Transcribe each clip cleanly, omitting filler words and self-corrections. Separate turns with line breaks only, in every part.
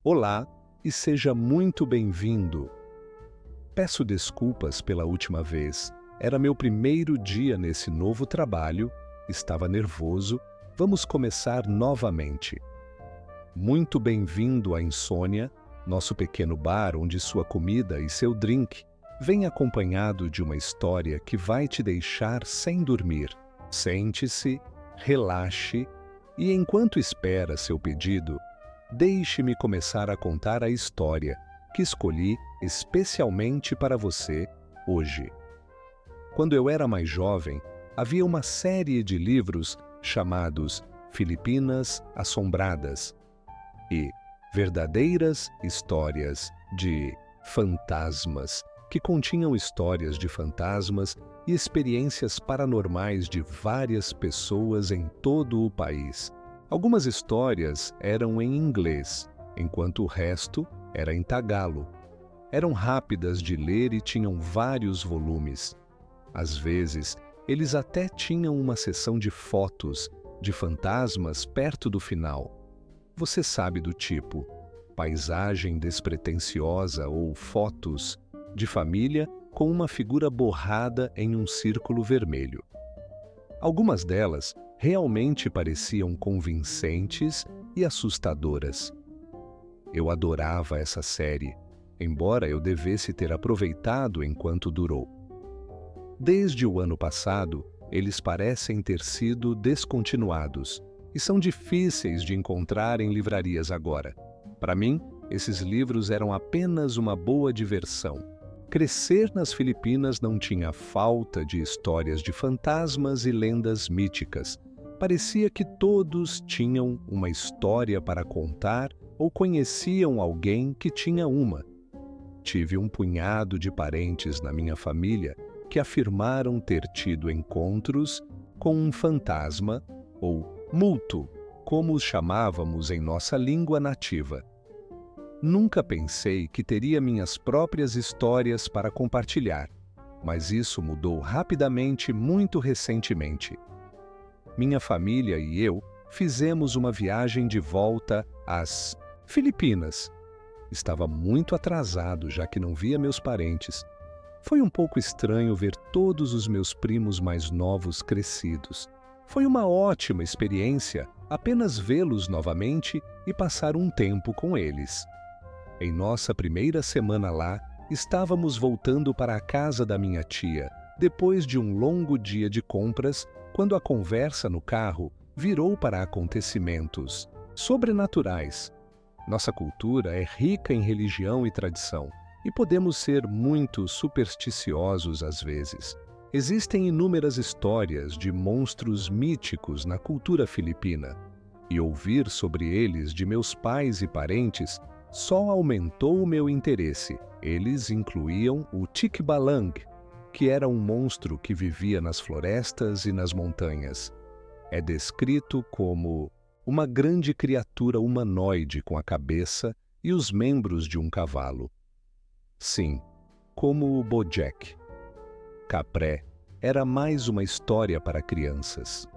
Olá e seja muito bem-vindo. Peço desculpas pela última vez. Era meu primeiro dia nesse novo trabalho, estava nervoso. Vamos começar novamente. Muito bem-vindo à Insônia, nosso pequeno bar onde sua comida e seu drink vêm acompanhado de uma história que vai te deixar sem dormir. Sente-se, relaxe e, enquanto espera seu pedido, deixe-me começar a contar a história que escolhi especialmente para você hoje. Quando eu era mais jovem, havia uma série de livros chamados Filipinas Assombradas e Verdadeiras Histórias de Fantasmas, que continham histórias de fantasmas e experiências paranormais de várias pessoas em todo o país. Algumas histórias eram em inglês, enquanto o resto era em tagalo. Eram rápidas de ler e tinham vários volumes. Às vezes, eles até tinham uma seção de fotos de fantasmas perto do final. Você sabe do tipo, paisagem despretensiosa ou fotos de família com uma figura borrada em um círculo vermelho. Algumas delas realmente pareciam convincentes e assustadoras. Eu adorava essa série, embora eu devesse ter aproveitado enquanto durou. Desde o ano passado, eles parecem ter sido descontinuados e são difíceis de encontrar em livrarias agora. Para mim, esses livros eram apenas uma boa diversão. Crescer nas Filipinas não tinha falta de histórias de fantasmas e lendas míticas. Parecia que todos tinham uma história para contar ou conheciam alguém que tinha uma. Tive um punhado de parentes na minha família que afirmaram ter tido encontros com um fantasma, ou multo, como os chamávamos em nossa língua nativa. Nunca pensei que teria minhas próprias histórias para compartilhar, mas isso mudou rapidamente muito recentemente. Minha família e eu fizemos uma viagem de volta às Filipinas. Estava muito atrasado, já que não via meus parentes. Foi um pouco estranho ver todos os meus primos mais novos crescidos. Foi uma ótima experiência apenas vê-los novamente e passar um tempo com eles. Em nossa primeira semana lá, estávamos voltando para a casa da minha tia, depois de um longo dia de compras, quando a conversa no carro virou para acontecimentos sobrenaturais. Nossa cultura é rica em religião e tradição, e podemos ser muito supersticiosos às vezes. Existem inúmeras histórias de monstros míticos na cultura filipina, e ouvir sobre eles de meus pais e parentes só aumentou o meu interesse. Eles incluíam o Tikbalang, que era um monstro que vivia nas florestas e nas montanhas. É descrito como uma grande criatura humanoide com a cabeça e os membros de um cavalo. Sim, como o Bojack. Capré era mais uma história para crianças.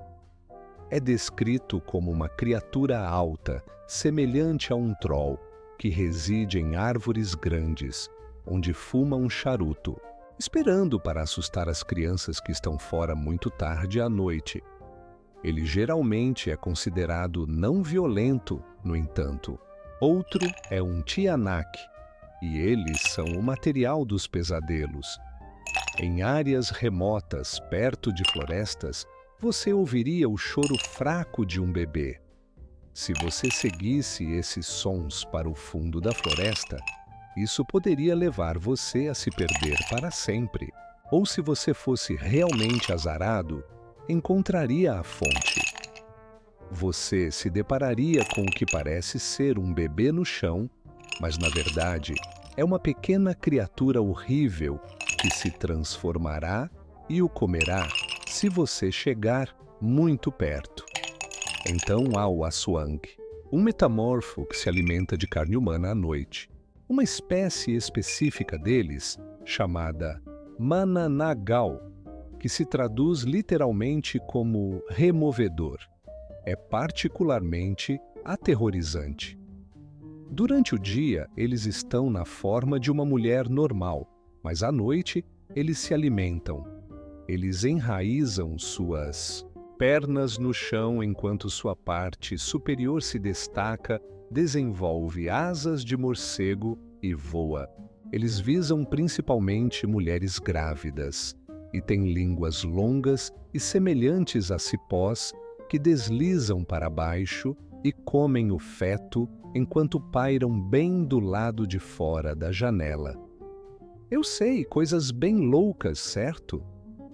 É descrito como uma criatura alta, semelhante a um troll, que reside em árvores grandes, onde fuma um charuto, esperando para assustar as crianças que estão fora muito tarde à noite. Ele geralmente é considerado não violento, no entanto. Outro é um Tianak, e eles são o material dos pesadelos. Em áreas remotas, perto de florestas, você ouviria o choro fraco de um bebê. Se você seguisse esses sons para o fundo da floresta, isso poderia levar você a se perder para sempre. Ou se você fosse realmente azarado, encontraria a fonte. Você se depararia com o que parece ser um bebê no chão, mas na verdade é uma pequena criatura horrível que se transformará e o comerá se você chegar muito perto. Então há o Aswang, um metamorfo que se alimenta de carne humana à noite. Uma espécie específica deles, chamada Mananagal, que se traduz literalmente como removedor, é particularmente aterrorizante. Durante o dia, eles estão na forma de uma mulher normal, mas à noite, eles se alimentam. Eles enraizam suas pernas no chão enquanto sua parte superior se destaca, desenvolve asas de morcego e voa. Eles visam principalmente mulheres grávidas e têm línguas longas e semelhantes a cipós que deslizam para baixo e comem o feto enquanto pairam bem do lado de fora da janela. Eu sei, coisas bem loucas, certo?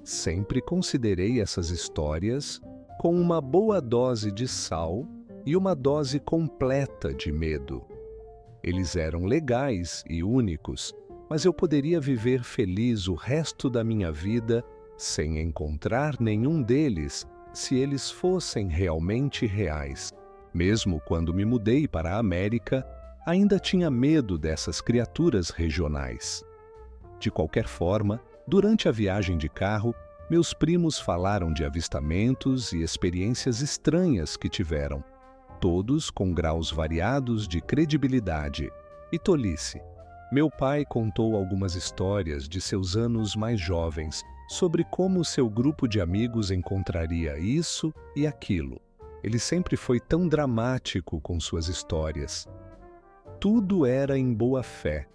Sempre considerei essas histórias com uma boa dose de sal e uma dose completa de medo. Eles eram legais e únicos, mas eu poderia viver feliz o resto da minha vida sem encontrar nenhum deles se eles fossem realmente reais. Mesmo quando me mudei para a América, ainda tinha medo dessas criaturas regionais. De qualquer forma, durante a viagem de carro, meus primos falaram de avistamentos e experiências estranhas que tiveram, todos com graus variados de credibilidade e tolice. Meu pai contou algumas histórias de seus anos mais jovens sobre como seu grupo de amigos encontraria isso e aquilo. Ele sempre foi tão dramático com suas histórias. Tudo era em boa fé,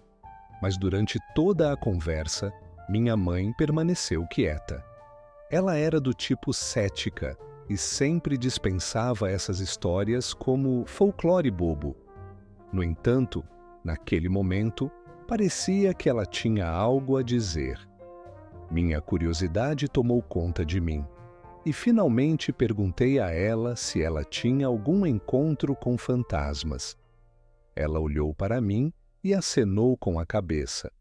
mas durante toda a conversa, minha mãe permaneceu quieta. Ela era do tipo cética e sempre dispensava essas histórias como folclore bobo. No entanto, naquele momento, parecia que ela tinha algo a dizer. Minha curiosidade tomou conta de mim, e finalmente perguntei a ela se ela tinha algum encontro com fantasmas. Ela olhou para mim e acenou com a cabeça.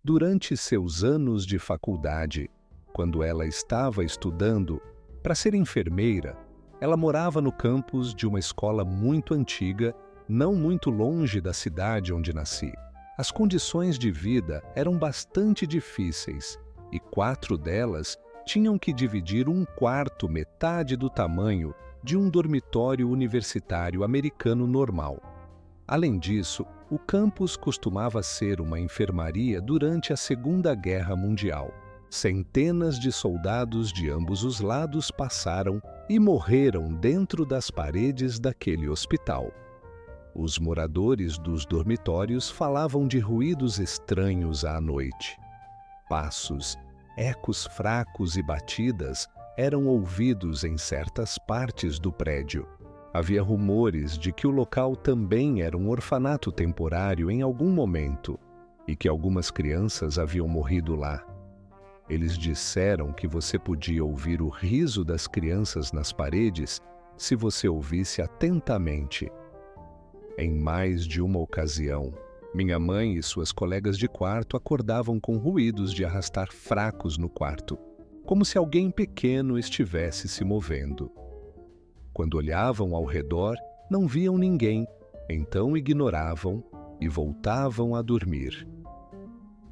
Durante seus anos de faculdade, quando ela estava estudando para ser enfermeira, ela morava no campus de uma escola muito antiga, não muito longe da cidade onde nasci. As condições de vida eram bastante difíceis e 4 delas tinham que dividir um quarto metade do tamanho de um dormitório universitário americano normal. Além disso, o campus costumava ser uma enfermaria durante a Segunda Guerra Mundial. Centenas de soldados de ambos os lados passaram e morreram dentro das paredes daquele hospital. Os moradores dos dormitórios falavam de ruídos estranhos à noite. Passos, ecos fracos e batidas eram ouvidos em certas partes do prédio. Havia rumores de que o local também era um orfanato temporário em algum momento e que algumas crianças haviam morrido lá. Eles disseram que você podia ouvir o riso das crianças nas paredes se você ouvisse atentamente. Em mais de uma ocasião, minha mãe e suas colegas de quarto acordavam com ruídos de arrastar fracos no quarto, como se alguém pequeno estivesse se movendo. Quando olhavam ao redor, não viam ninguém, então ignoravam e voltavam a dormir.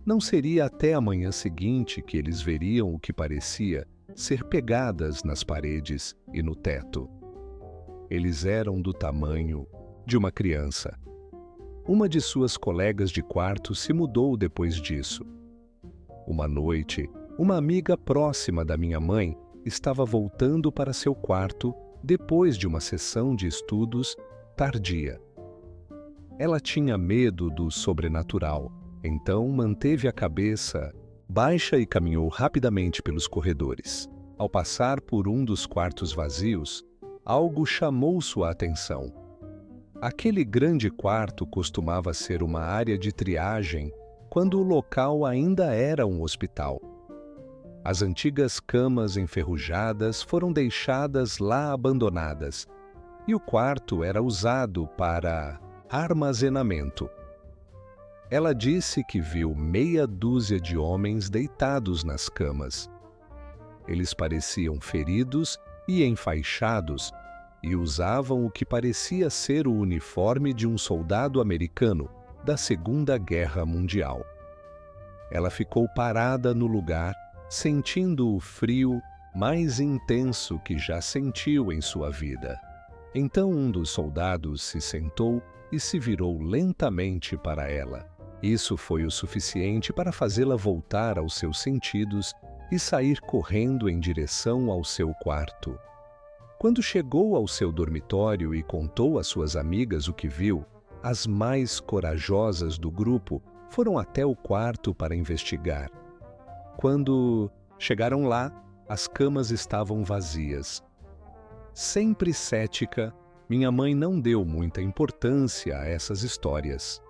Não seria até a manhã seguinte que eles veriam o que parecia ser pegadas nas paredes e no teto. Eles eram do tamanho de uma criança. Uma de suas colegas de quarto se mudou depois disso. Uma noite, uma amiga próxima da minha mãe estava voltando para seu quarto depois de uma sessão de estudos tardia. Ela tinha medo do sobrenatural, então manteve a cabeça baixa e caminhou rapidamente pelos corredores. Ao passar por um dos quartos vazios, algo chamou sua atenção. Aquele grande quarto costumava ser uma área de triagem quando o local ainda era um hospital. As antigas camas enferrujadas foram deixadas lá abandonadas, e o quarto era usado para armazenamento. Ela disse que viu meia dúzia de homens deitados nas camas. Eles pareciam feridos e enfaixados, e usavam o que parecia ser o uniforme de um soldado americano da Segunda Guerra Mundial. Ela ficou parada no lugar, sentindo o frio mais intenso que já sentiu em sua vida. Então um dos soldados se sentou e se virou lentamente para ela. Isso foi o suficiente para fazê-la voltar aos seus sentidos e sair correndo em direção ao seu quarto. Quando chegou ao seu dormitório e contou às suas amigas o que viu, as mais corajosas do grupo foram até o quarto para investigar. Quando chegaram lá, as camas estavam vazias. Sempre cética, minha mãe não deu muita importância a essas histórias.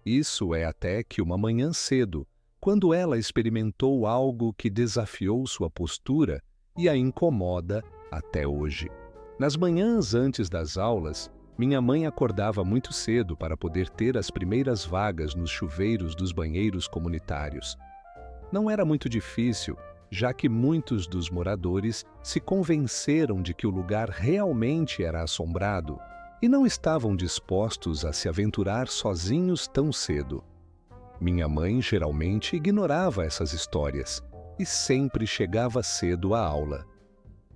Isso é até que uma manhã cedo, quando ela experimentou algo que desafiou sua postura e a incomoda até hoje. Nas manhãs antes das aulas, minha mãe acordava muito cedo para poder ter as primeiras vagas nos chuveiros dos banheiros comunitários. Não era muito difícil, já que muitos dos moradores se convenceram de que o lugar realmente era assombrado e não estavam dispostos a se aventurar sozinhos tão cedo. Minha mãe geralmente ignorava essas histórias e sempre chegava cedo à aula.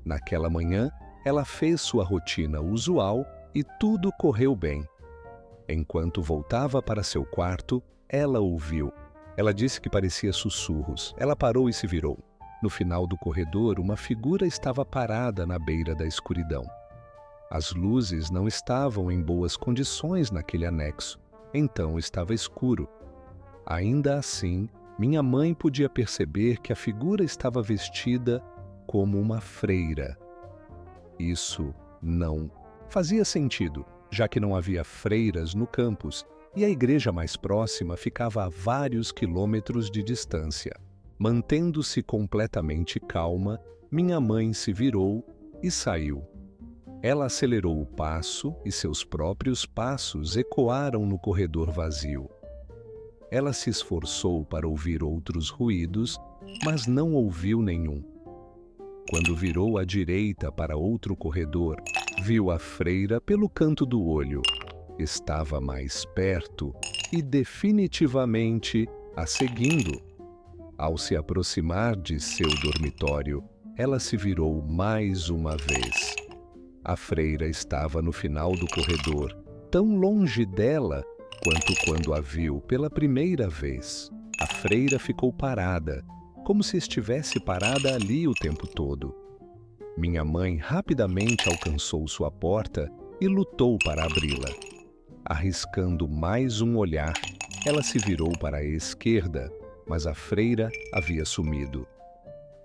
Naquela manhã, ela fez sua rotina usual e tudo correu bem. Enquanto voltava para seu quarto, ela ouviu. Ela disse que parecia sussurros. Ela parou e se virou. No final do corredor, uma figura estava parada na beira da escuridão. As luzes não estavam em boas condições naquele anexo, então estava escuro. Ainda assim, minha mãe podia perceber que a figura estava vestida como uma freira. Isso não fazia sentido, já que não havia freiras no campus e a igreja mais próxima ficava a vários quilômetros de distância. Mantendo-se completamente calma, minha mãe se virou e saiu. Ela acelerou o passo e seus próprios passos ecoaram no corredor vazio. Ela se esforçou para ouvir outros ruídos, mas não ouviu nenhum. Quando virou à direita para outro corredor, viu a freira pelo canto do olho. Estava mais perto e definitivamente a seguindo. Ao se aproximar de seu dormitório, ela se virou mais uma vez. A freira estava no final do corredor, tão longe dela quanto quando a viu pela primeira vez. A freira ficou parada, como se estivesse parada ali o tempo todo. Minha mãe rapidamente alcançou sua porta e lutou para abri-la. Arriscando mais um olhar, ela se virou para a esquerda, mas a freira havia sumido.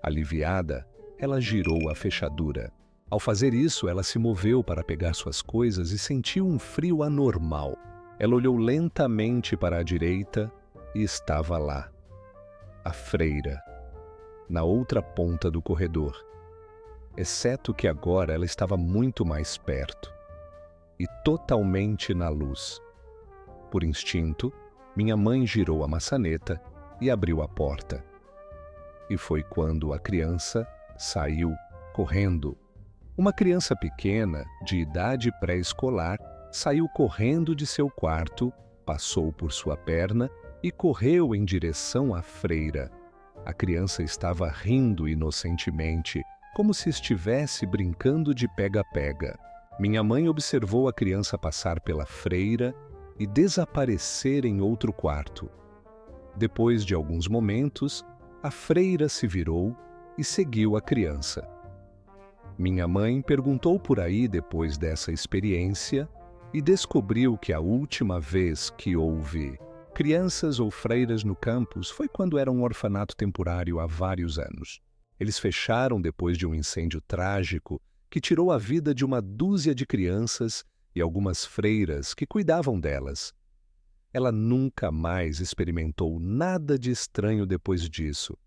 Aliviada, ela girou a fechadura. Ao fazer isso, ela se moveu para pegar suas coisas e sentiu um frio anormal. Ela olhou lentamente para a direita e estava lá. A freira, na outra ponta do corredor. Exceto que agora ela estava muito mais perto e totalmente na luz. Por instinto, minha mãe girou a maçaneta e abriu a porta. E foi quando a criança saiu correndo. Uma criança pequena, de idade pré-escolar, saiu correndo de seu quarto, passou por sua perna e correu em direção à freira. A criança estava rindo inocentemente, como se estivesse brincando de pega-pega. Minha mãe observou a criança passar pela freira e desaparecer em outro quarto. Depois de alguns momentos, a freira se virou e seguiu a criança. Minha mãe perguntou por aí depois dessa experiência e descobriu que a última vez que houve crianças ou freiras no campus foi quando era um orfanato temporário há vários anos. Eles fecharam depois de um incêndio trágico que tirou a vida de uma dúzia de crianças e algumas freiras que cuidavam delas. Ela nunca mais experimentou nada de estranho depois disso.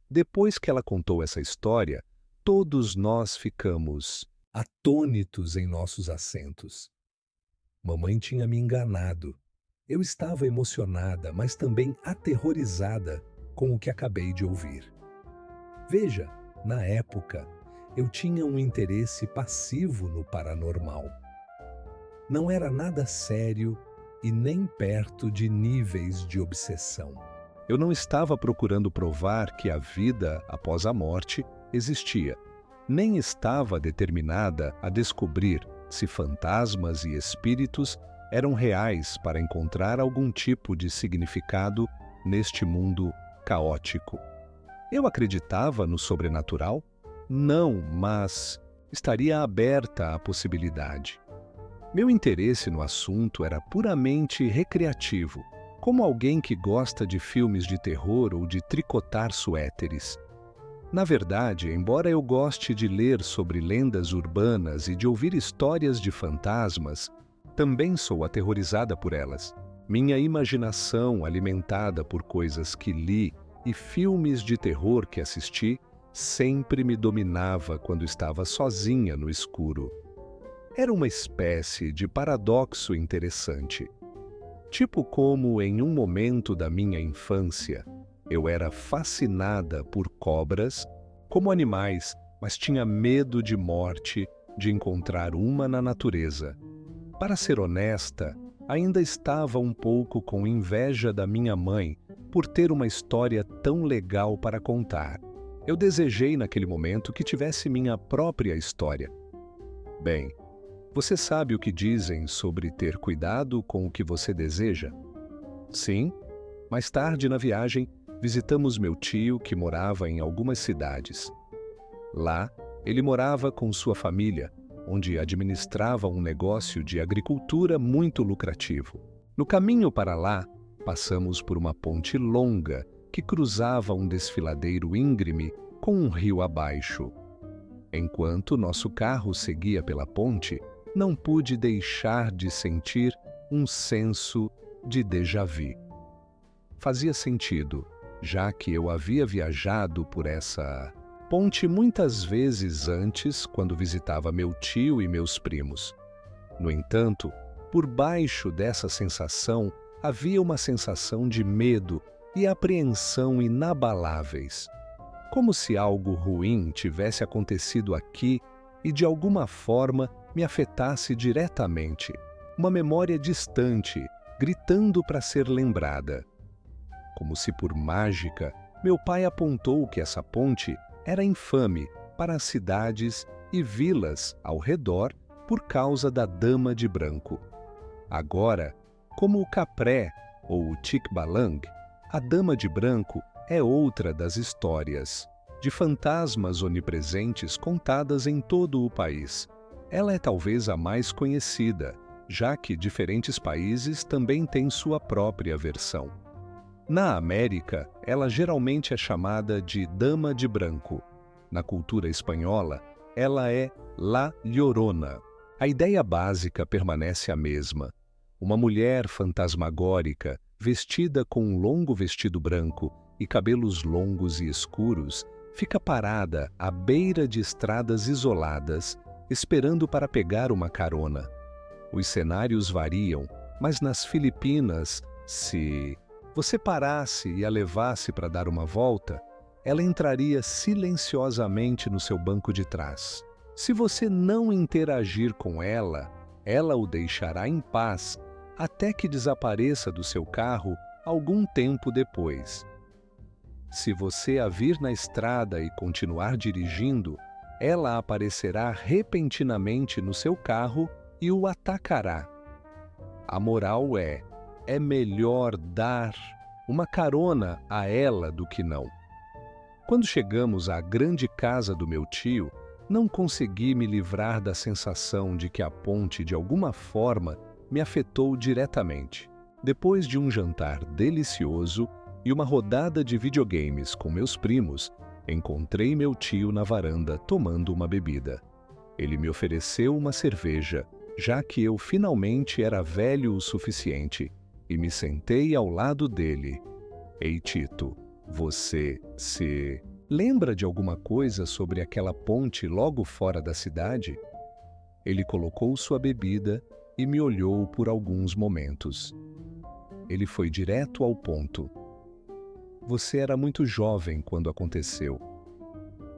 Depois que ela contou essa história, todos nós ficamos atônitos em nossos assentos. Mamãe tinha me enganado. Eu estava emocionada, mas também aterrorizada com o que acabei de ouvir. Veja, na época, eu tinha um interesse passivo no paranormal. Não era nada sério e nem perto de níveis de obsessão. Eu não estava procurando provar que a vida após a morte existia, nem estava determinada a descobrir se fantasmas e espíritos eram reais para encontrar algum tipo de significado neste mundo caótico. Eu acreditava no sobrenatural? Não, mas estaria aberta à possibilidade. Meu interesse no assunto era puramente recreativo, como alguém que gosta de filmes de terror ou de tricotar suéteres. Na verdade, embora eu goste de ler sobre lendas urbanas e de ouvir histórias de fantasmas, também sou aterrorizada por elas. Minha imaginação, alimentada por coisas que li e filmes de terror que assisti, sempre me dominava quando estava sozinha no escuro. Era uma espécie de paradoxo interessante. Tipo como, em um momento da minha infância, eu era fascinada por cobras como animais, mas tinha medo de morte, de encontrar uma na natureza. Para ser honesta, ainda estava um pouco com inveja da minha mãe por ter uma história tão legal para contar. Eu desejei naquele momento que tivesse minha própria história. Bem, você sabe o que dizem sobre ter cuidado com o que você deseja? Sim, mais tarde na viagem, visitamos meu tio que morava em algumas cidades. Lá, ele morava com sua família, onde administrava um negócio de agricultura muito lucrativo. No caminho para lá, passamos por uma ponte longa que cruzava um desfiladeiro íngreme com um rio abaixo. Enquanto nosso carro seguia pela ponte, não pude deixar de sentir um senso de déjà-vu. Fazia sentido, já que eu havia viajado por essa ponte muitas vezes antes, quando visitava meu tio e meus primos. No entanto, por baixo dessa sensação havia uma sensação de medo e apreensão inabaláveis, como se algo ruim tivesse acontecido aqui e de alguma forma me afetasse diretamente, uma memória distante, gritando para ser lembrada. Como se por mágica, meu pai apontou que essa ponte era infame para as cidades e vilas ao redor por causa da Dama de Branco. Agora, como o Capré ou o Tikbalang, a Dama de Branco é outra das histórias de fantasmas onipresentes contadas em todo o país. Ela é talvez a mais conhecida, já que diferentes países também têm sua própria versão. Na América, ela geralmente é chamada de Dama de Branco. Na cultura espanhola, ela é La Llorona. A ideia básica permanece a mesma. Uma mulher fantasmagórica, vestida com um longo vestido branco e cabelos longos e escuros, fica parada à beira de estradas isoladas, esperando para pegar uma carona. Os cenários variam, mas nas Filipinas, se você parasse e a levasse para dar uma volta, ela entraria silenciosamente no seu banco de trás. Se você não interagir com ela, ela o deixará em paz até que desapareça do seu carro algum tempo depois. Se você a vir na estrada e continuar dirigindo, ela aparecerá repentinamente no seu carro e o atacará. A moral é melhor dar uma carona a ela do que não. Quando chegamos à grande casa do meu tio, não consegui me livrar da sensação de que a ponte, de alguma forma, me afetou diretamente. Depois de um jantar delicioso e uma rodada de videogames com meus primos, encontrei meu tio na varanda tomando uma bebida. Ele me ofereceu uma cerveja, já que eu finalmente era velho o suficiente, e me sentei ao lado dele. Ei, Tito, você se lembra de alguma coisa sobre aquela ponte logo fora da cidade? Ele colocou sua bebida e me olhou por alguns momentos. Ele foi direto ao ponto. Você era muito jovem quando aconteceu.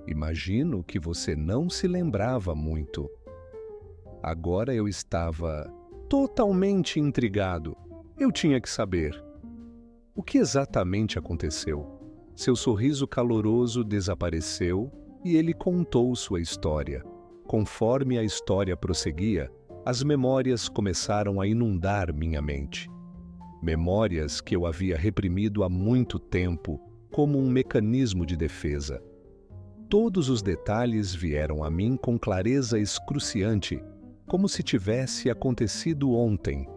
Imagino que você não se lembrava muito. Agora eu estava totalmente intrigado. Eu tinha que saber. O que exatamente aconteceu? Seu sorriso caloroso desapareceu e ele contou sua história. Conforme a história prosseguia, as memórias começaram a inundar minha mente. Memórias que eu havia reprimido há muito tempo, como um mecanismo de defesa. Todos os detalhes vieram a mim com clareza excruciante, como se tivesse acontecido ontem.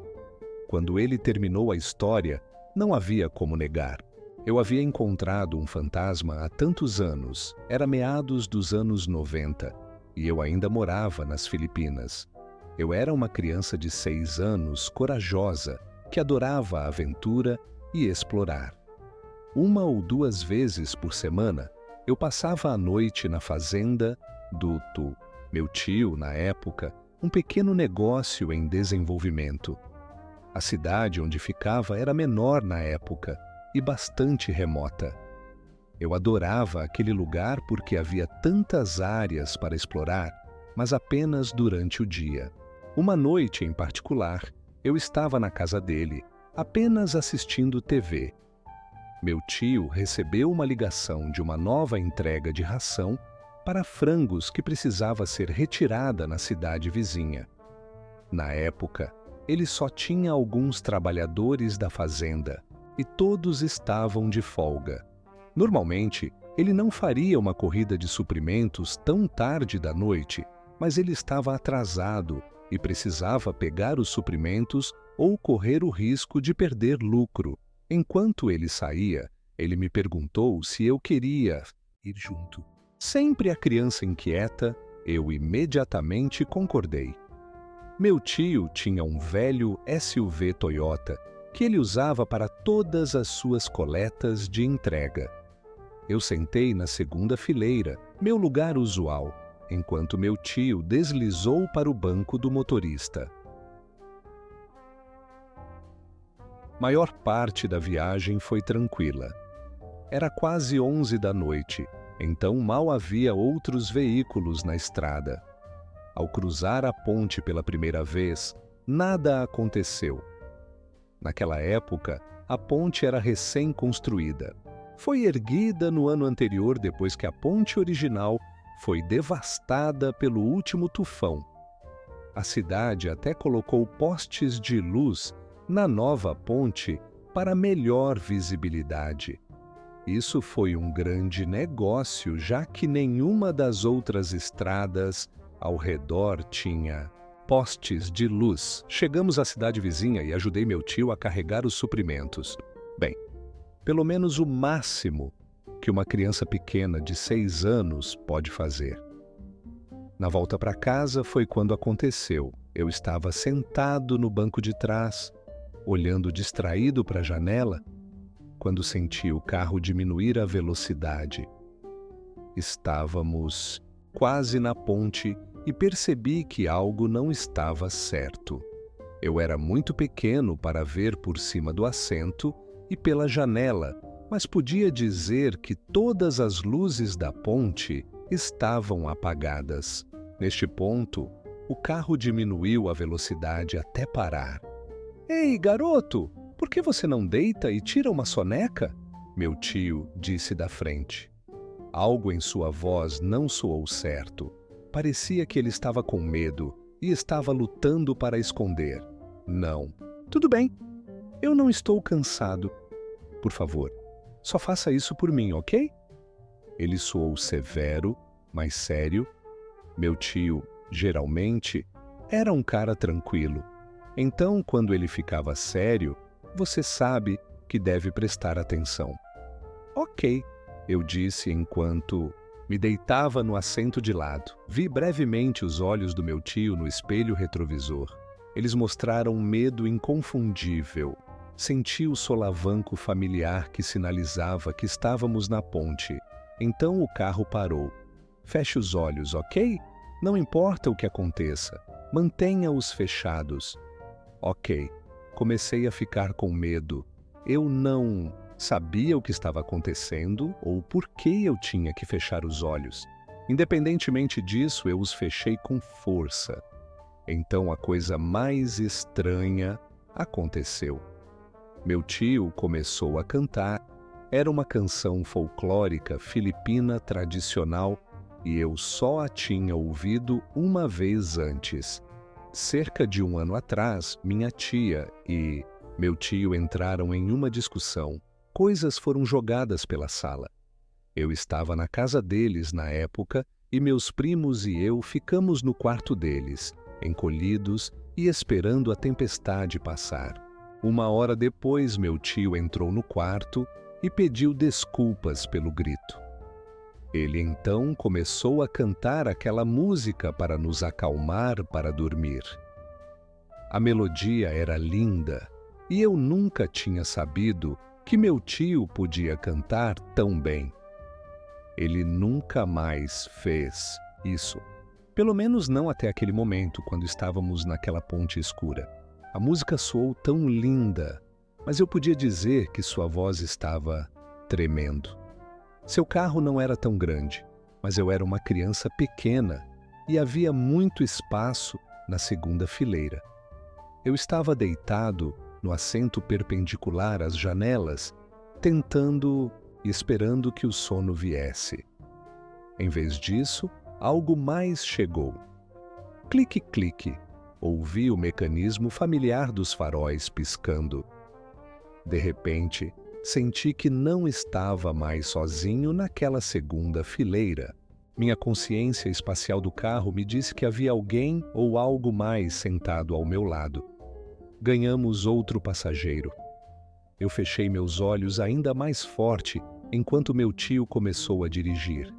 Quando ele terminou a história, não havia como negar. Eu havia encontrado um fantasma há tantos anos, era meados dos anos 90, e eu ainda morava nas Filipinas. Eu era uma criança de 6 anos, corajosa, que adorava a aventura e explorar. 1 ou 2 vezes por semana, eu passava a noite na fazenda do Tu, meu tio, na época, um pequeno negócio em desenvolvimento. A cidade onde ficava era menor na época e bastante remota. Eu adorava aquele lugar porque havia tantas áreas para explorar, mas apenas durante o dia. Uma noite em particular, eu estava na casa dele, apenas assistindo TV. Meu tio recebeu uma ligação de uma nova entrega de ração para frangos que precisava ser retirada na cidade vizinha. Na época, ele só tinha alguns trabalhadores da fazenda e todos estavam de folga. Normalmente, ele não faria uma corrida de suprimentos tão tarde da noite, mas ele estava atrasado e precisava pegar os suprimentos ou correr o risco de perder lucro. Enquanto ele saía, ele me perguntou se eu queria ir junto. Sempre a criança inquieta, eu imediatamente concordei. Meu tio tinha um velho SUV Toyota que ele usava para todas as suas coletas de entrega. Eu sentei na segunda fileira, meu lugar usual, enquanto meu tio deslizou para o banco do motorista. Maior parte da viagem foi tranquila. Era quase 11 da noite, então mal havia outros veículos na estrada. Ao cruzar a ponte pela primeira vez, nada aconteceu. Naquela época, a ponte era recém-construída. Foi erguida no ano anterior depois que a ponte original foi devastada pelo último tufão. A cidade até colocou postes de luz na nova ponte para melhor visibilidade. Isso foi um grande negócio, já que nenhuma das outras estradas ao redor tinha postes de luz. Chegamos à cidade vizinha e ajudei meu tio a carregar os suprimentos. Bem, pelo menos o máximo que uma criança pequena de 6 anos pode fazer. Na volta para casa foi quando aconteceu. Eu estava sentado no banco de trás, olhando distraído para a janela, quando senti o carro diminuir a velocidade. Estávamos quase na ponte e percebi que algo não estava certo. Eu era muito pequeno para ver por cima do assento e pela janela, mas podia dizer que todas as luzes da ponte estavam apagadas. Neste ponto, o carro diminuiu a velocidade até parar. "Ei, garoto, por que você não deita e tira uma soneca?" Meu tio disse da frente. Algo em sua voz não soou certo. Parecia que ele estava com medo e estava lutando para esconder. "Não. Tudo bem. Eu não estou cansado. Por favor, só faça isso por mim, ok?" Ele soou severo, mas sério. Meu tio, geralmente, era um cara tranquilo. Então, quando ele ficava sério, você sabe que deve prestar atenção. "Ok", eu disse enquanto me deitava no assento de lado. Vi brevemente os olhos do meu tio no espelho retrovisor. Eles mostraram um medo inconfundível. Senti o solavanco familiar que sinalizava que estávamos na ponte. Então o carro parou. "Feche os olhos, ok? Não importa o que aconteça. Mantenha-os fechados." Ok. Comecei a ficar com medo. Eu não sabia o que estava acontecendo ou por que eu tinha que fechar os olhos. Independentemente disso, eu os fechei com força. Então a coisa mais estranha aconteceu. Meu tio começou a cantar. Era uma canção folclórica filipina tradicional e eu só a tinha ouvido uma vez antes. Cerca de um ano atrás, minha tia e meu tio entraram em uma discussão. Coisas foram jogadas pela sala. Eu estava na casa deles na época e meus primos e eu ficamos no quarto deles, encolhidos e esperando a tempestade passar. Uma hora depois, meu tio entrou no quarto e pediu desculpas pelo grito. Ele então começou a cantar aquela música para nos acalmar para dormir. A melodia era linda e eu nunca tinha sabido que meu tio podia cantar tão bem. Ele nunca mais fez isso. Pelo menos não até aquele momento, quando estávamos naquela ponte escura. A música soou tão linda, mas eu podia dizer que sua voz estava tremendo. Seu carro não era tão grande, mas eu era uma criança pequena e havia muito espaço na segunda fileira. Eu estava deitado no assento perpendicular às janelas, tentando e esperando que o sono viesse. Em vez disso, algo mais chegou. Clique, clique. Ouvi o mecanismo familiar dos faróis piscando. De repente, senti que não estava mais sozinho naquela segunda fileira. Minha consciência espacial do carro me disse que havia alguém ou algo mais sentado ao meu lado. Ganhamos outro passageiro. Eu fechei meus olhos ainda mais forte enquanto meu tio começou a dirigir.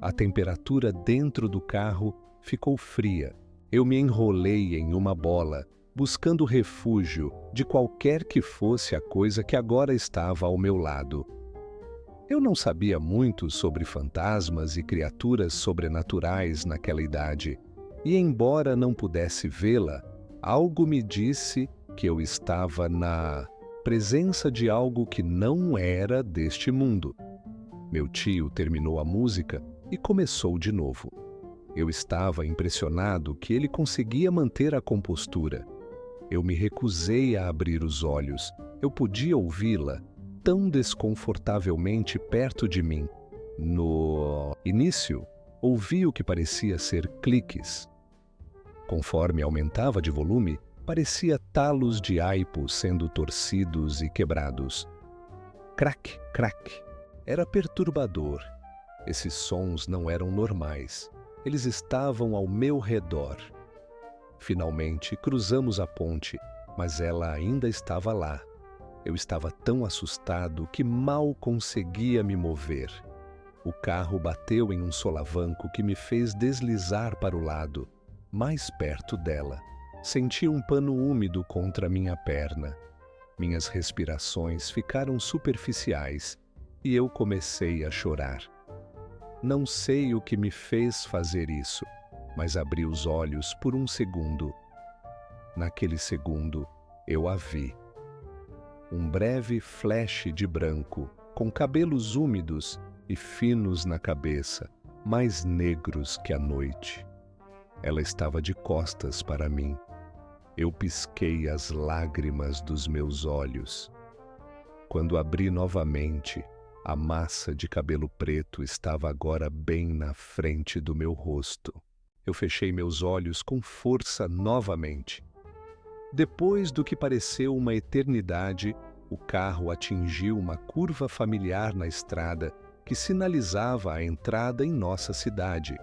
A temperatura dentro do carro ficou fria. Eu me enrolei em uma bola, buscando refúgio de qualquer que fosse a coisa que agora estava ao meu lado. Eu não sabia muito sobre fantasmas e criaturas sobrenaturais naquela idade, e embora não pudesse vê-la, algo me disse que eu estava na presença de algo que não era deste mundo. Meu tio terminou a música e começou de novo. Eu estava impressionado que ele conseguia manter a compostura. Eu me recusei a abrir os olhos. Eu podia ouvi-la tão desconfortavelmente perto de mim. No início, ouvi o que parecia ser cliques. Conforme aumentava de volume, parecia talos de aipo sendo torcidos e quebrados. Crack, crack. Era perturbador. Esses sons não eram normais. Eles estavam ao meu redor. Finalmente, cruzamos a ponte, mas ela ainda estava lá. Eu estava tão assustado que mal conseguia me mover. O carro bateu em um solavanco que me fez deslizar para o lado, mais perto dela. Senti um pano úmido contra minha perna. Minhas respirações ficaram superficiais e eu comecei a chorar. Não sei o que me fez fazer isso, mas abri os olhos por um segundo. Naquele segundo, eu a vi. Um breve flash de branco, com cabelos úmidos e finos na cabeça, mais negros que a noite. Ela estava de costas para mim. Eu pisquei as lágrimas dos meus olhos. Quando abri novamente, a massa de cabelo preto estava agora bem na frente do meu rosto. Eu fechei meus olhos com força novamente. Depois do que pareceu uma eternidade, o carro atingiu uma curva familiar na estrada que sinalizava a entrada em nossa cidade.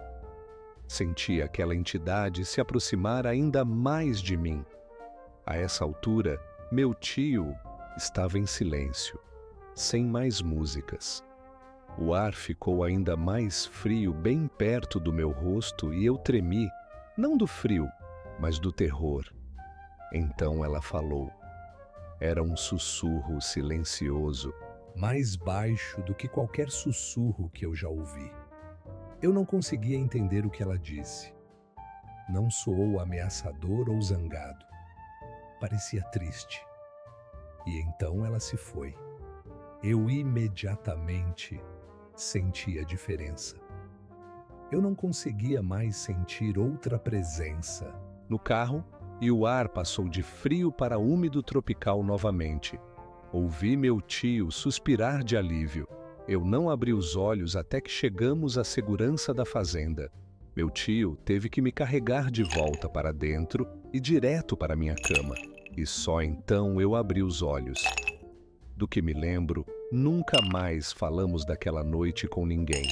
Senti aquela entidade se aproximar ainda mais de mim. A essa altura, meu tio estava em silêncio, sem mais músicas. O ar ficou ainda mais frio bem perto do meu rosto e eu tremi, não do frio, mas do terror. Então ela falou. Era um sussurro silencioso, mais baixo do que qualquer sussurro que eu já ouvi. Eu não conseguia entender o que ela disse. Não soou ameaçador ou zangado. Parecia triste. E então ela se foi. Eu imediatamente senti a diferença. Eu não conseguia mais sentir outra presença no carro e o ar passou de frio para úmido tropical novamente. Ouvi meu tio suspirar de alívio. Eu não abri os olhos até que chegamos à segurança da fazenda. Meu tio teve que me carregar de volta para dentro e direto para minha cama, e só então eu abri os olhos. Do que me lembro, nunca mais falamos daquela noite com ninguém,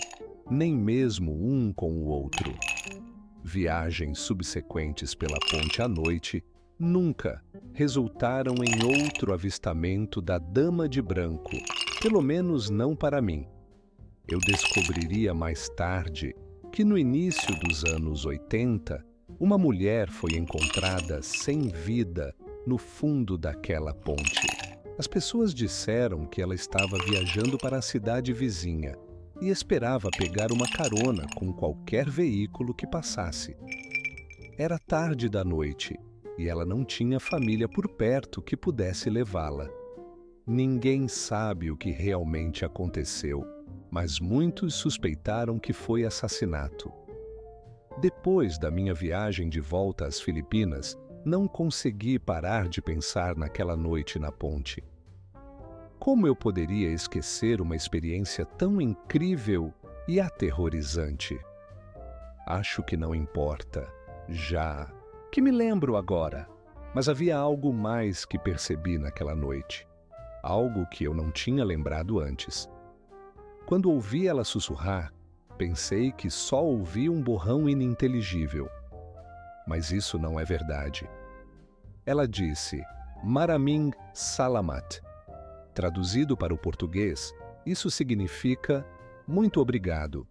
nem mesmo um com o outro. Viagens subsequentes pela ponte à noite nunca resultaram em outro avistamento da Dama de Branco, pelo menos não para mim. Eu descobriria mais tarde que no início dos anos 80, uma mulher foi encontrada sem vida no fundo daquela ponte. As pessoas disseram que ela estava viajando para a cidade vizinha e esperava pegar uma carona com qualquer veículo que passasse. Era tarde da noite e ela não tinha família por perto que pudesse levá-la. Ninguém sabe o que realmente aconteceu, mas muitos suspeitaram que foi assassinato. Depois da minha viagem de volta às Filipinas, não consegui parar de pensar naquela noite na ponte. Como eu poderia esquecer uma experiência tão incrível e aterrorizante? Acho que não importa, já que me lembro agora, mas havia algo mais que percebi naquela noite, algo que eu não tinha lembrado antes. Quando ouvi ela sussurrar, pensei que só ouvi um borrão ininteligível. Mas isso não é verdade. Ela disse, Maraming Salamat. Traduzido para o português, isso significa muito obrigado.